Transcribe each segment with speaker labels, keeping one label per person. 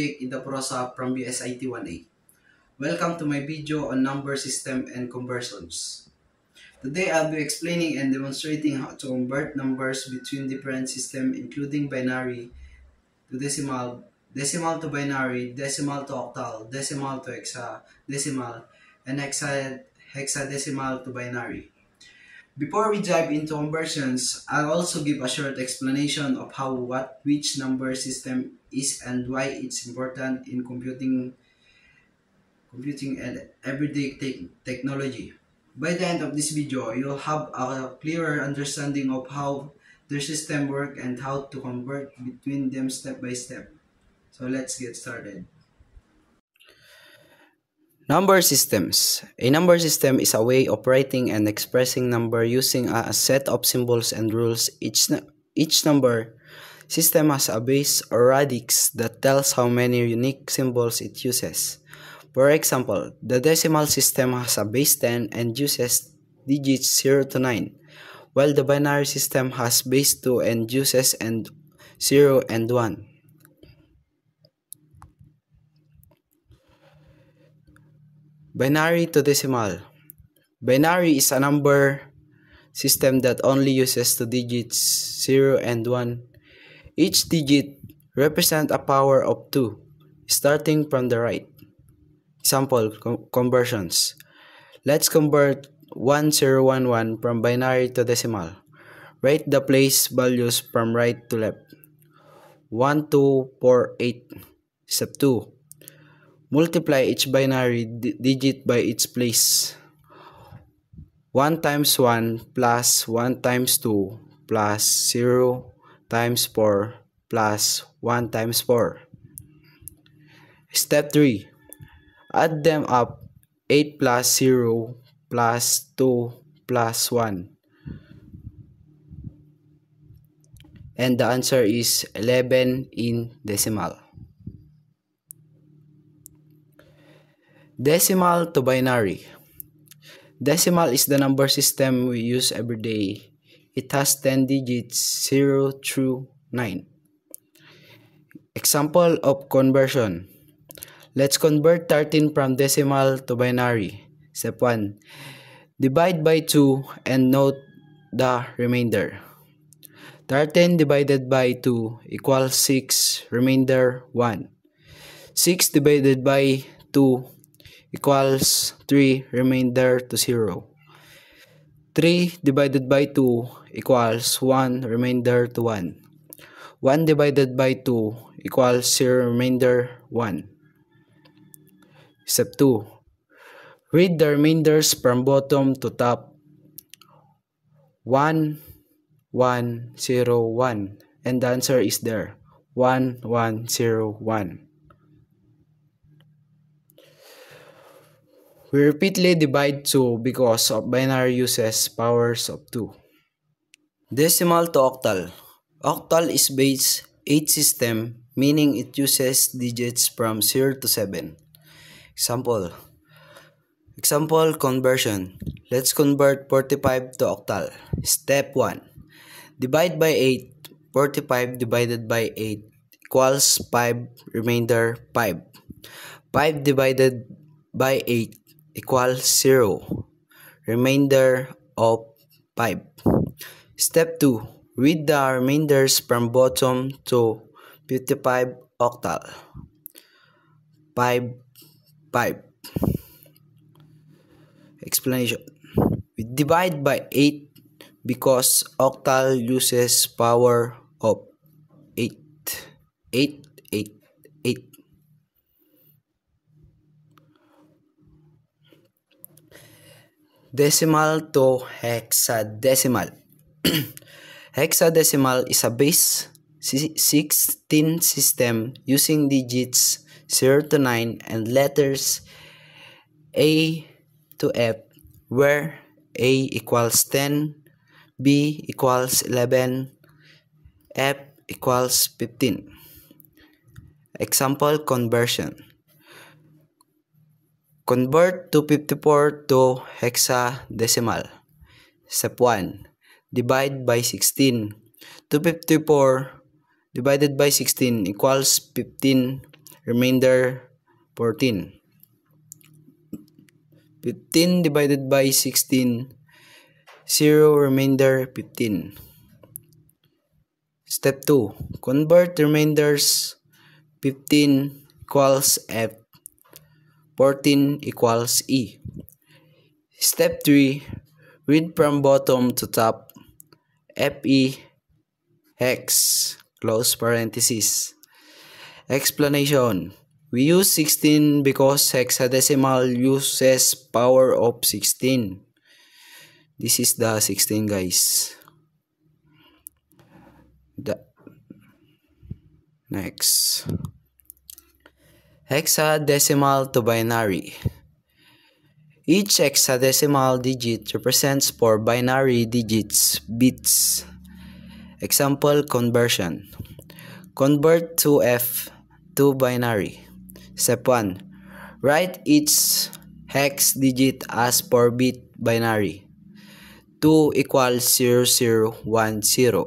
Speaker 1: Vic Indaprosa from BSIT 1A. Welcome to my video on number system and conversions. Today I'll be explaining and demonstrating how to convert numbers between different systems including binary to decimal, decimal to binary, decimal to octal, decimal to hexadecimal, and hexadecimal to binary. Before we dive into conversions, I'll also give a short explanation of which number system is and why it's important in computing and everyday technology. By the end of this video, you'll have a clearer understanding of how their system work and how to convert between them step by step. So let's get started. Number systems. A number system is a way of writing and expressing number using a set of symbols and rules. Each number system has a base or radix that tells how many unique symbols it uses. For example, the decimal system has a base 10 and uses digits 0 to 9, while the binary system has base 2 and uses 0 and 1. Binary to decimal. Binary is a number system that only uses two digits 0 and 1. Each digit represents a power of 2, starting from the right. Example conversions. Let's convert 1011 from binary to decimal. Write the place values from right to left. 1248. Step 2. Multiply each binary digit by its place. 1 times 1 plus 1 times 2 plus 0 times 4 plus 1 times 4. Step 3. Add them up. 8 plus 0 plus 2 plus 1. And the answer is 11 in decimal. Decimal to binary. Decimal is the number system we use every day. It has 10 digits 0 through 9. Example of conversion. Let's convert 13 from decimal to binary. Step 1. Divide by 2 and note the remainder. 13 divided by 2 equals 6, remainder 1. 6 divided by 2 equals 3, remainder to 0. 3 divided by 2 equals 1, remainder to 1. 1 divided by 2 equals 0, remainder 1. Step 2. Read the remainders from bottom to top. 1, 1, 0, 1. And the answer is there. 1, 1, 0, 1. We repeatedly divide 2 because of binary uses powers of 2. Decimal to octal. Octal is base 8 system, meaning it uses digits from 0 to 7. Example conversion. Let's convert 45 to octal. Step 1. Divide by 8. 45 divided by 8 equals 5, remainder 5. 5 divided by 8 equals 0, remainder of 5. Step 2. Read the remainders from bottom to 55 octal. 5, 5. Explanation. We divide by 8 because octal uses power of 8. 8, 8, 8. Decimal to hexadecimal. Hexadecimal is a base 16 system using digits 0 to 9 and letters A to F, where A equals 10, B equals 11, F equals 15. Example conversion. Convert 254 to hexadecimal. Step 1. Divide by 16. 254 divided by 16 equals 15, remainder 14. 15 divided by 16, 0, remainder 15. Step 2. Convert remainders. 15 equals F, 14 equals E. Step 3. Read from bottom to top. FE hex, close parenthesis. Explanation. We use 16 because hexadecimal uses power of 16. This is the 16, guys. Next. Hexadecimal to binary. Each hexadecimal digit represents 4 binary digits, bits. Example conversion. Convert 2F to binary. Step 1. Write each hex digit as 4-bit binary. 2 equals 0010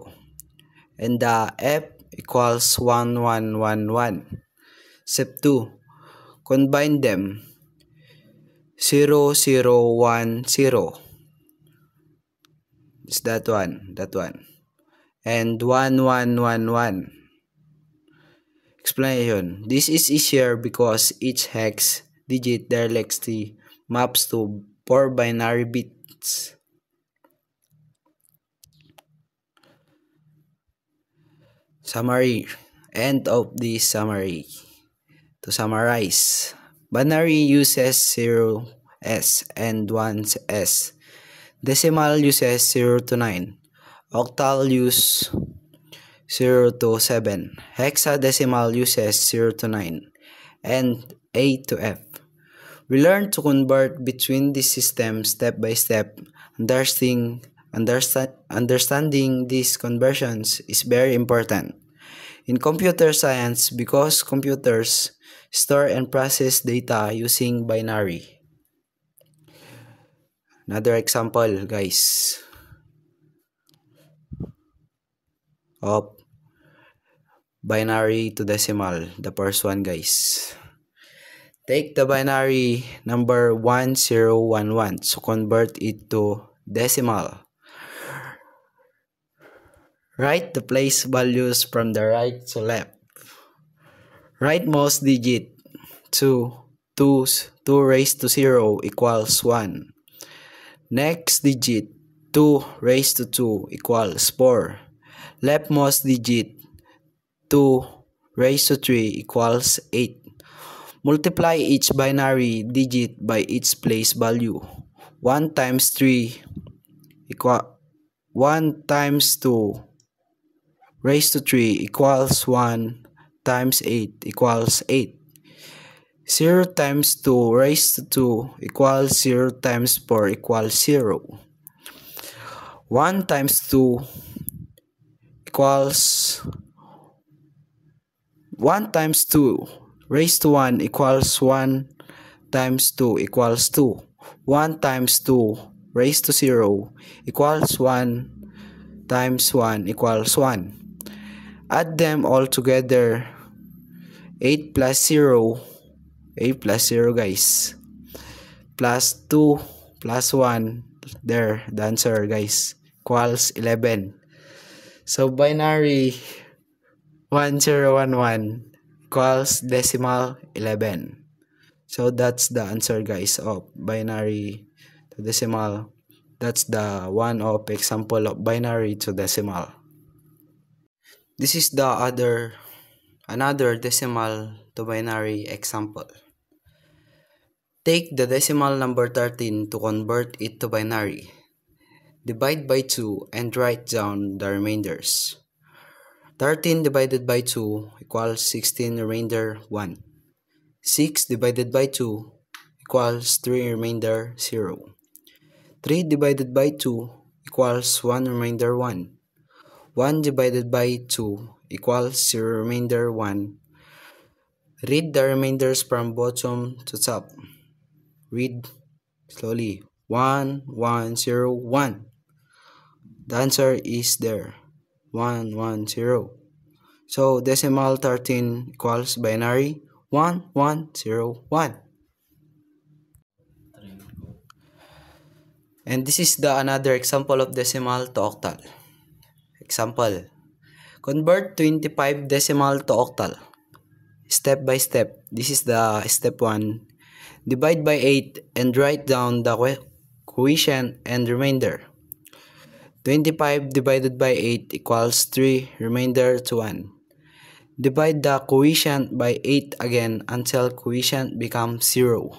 Speaker 1: and the F equals 1111. Step 2. Combine them. 0010 is that one, and 1111. Explanation. This is easier because each hex digit directly maps to 4 binary bits. Summary. End of the summary. To summarize, binary uses 0s and 1s. Decimal uses 0 to 9. Octal use 0 to 7. Hexadecimal uses 0 to 9 and A to F. We learn to convert between these systems step by step. Understanding these conversions is very important in computer science because computers store and process data using binary. Another example, guys, of binary to decimal. The first one, guys. Take the binary number 1011 to convert it to decimal. Write the place values from the right to left. Rightmost digit 2 raised to 0 equals 1. Next digit 2 raised to 2 equals 4. Leftmost digit 2 raised to 3 equals 8. Multiply each binary digit by its place value. 1 times 3 equal 1 times 2 raised to 3 equals 1 times 8 equals 8. 0 times 2 raised to 2 equals 0 times 4 equals 0. 1 times 2 equals 1 times 2 raised to 1 equals 1 times 2 equals 2. 1 times 2 raised to 0 equals 1 times 1 equals 1. Add them all together. 8 plus 0, guys, plus 2 plus 1, there, the answer, guys, equals 11. So binary 1011 equals decimal 11. So that's the answer, guys, of binary to decimal. That's the one of example of binary to decimal. This is the another decimal to binary example. Take the decimal number 13 to convert it to binary. Divide by 2 and write down the remainders. 13 divided by 2 equals 16, remainder 1. 6 divided by 2 equals 3, remainder 0. 3 divided by 2 equals 1, remainder 1. 1 divided by 2 equals 0, remainder 1. Read the remainders from bottom to top. Read slowly. 1, 1, 0, 1. The answer is there. 1, 1, 0. So decimal 13 equals binary 1101. And this is the another example of decimal to octal. Example, convert 25 decimal to octal. Step by step. This is the step 1. Divide by 8 and write down the quotient and remainder. 25 divided by 8 equals 3, remainder to 1. Divide the quotient by 8 again until quotient becomes 0.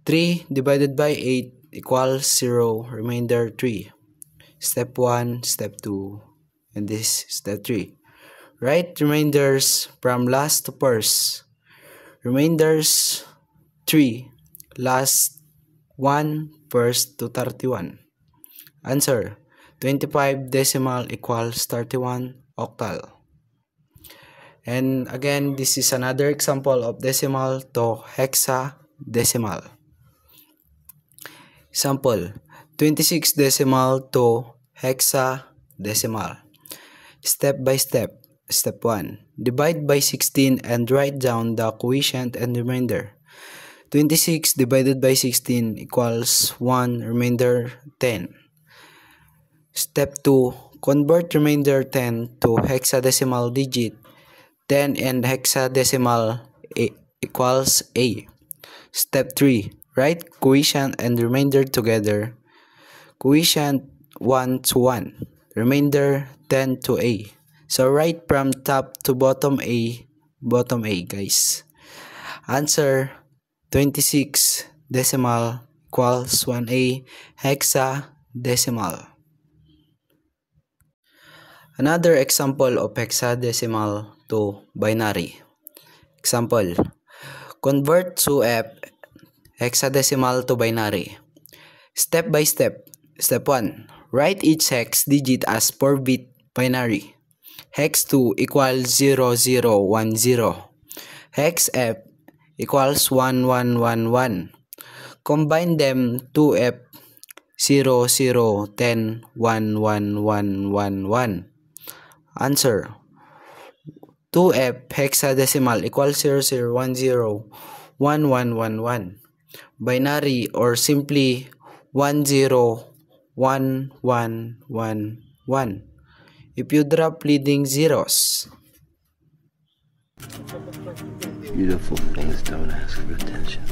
Speaker 1: 3 divided by 8 equals 0, remainder 3. Step 1, step 2, and this step 3. Write remainders from last to first. Remainders 3, last 1, first to 31. Answer, 25 decimal equals 31 octal. And again, this is another example of decimal to hexadecimal. Example, 26 decimal to hexadecimal. Step by step. Step 1. Divide by 16 and write down the quotient and remainder. 26 divided by 16 equals 1, remainder 10. Step 2. Convert remainder 10 to hexadecimal digit. 10 and hexadecimal equals A. Step 3. Write quotient and remainder together. Quotient 1 to 1. Remainder 10 to A. So write from top to bottom A guys. Answer, 26 decimal equals 1A hexadecimal. Another example of hexadecimal to binary. Example, convert 2F hexadecimal to binary. Step by step. Step 1. Write each hex digit as 4-bit binary. Hex 2 equals 0010. Hex F equals 1111. Combine them 2F 0010 11111. Answer, 2F hexadecimal equals 0010 1111. Binary or simply 101111. If you drop leading zeros.
Speaker 2: Beautiful things don't ask for attention.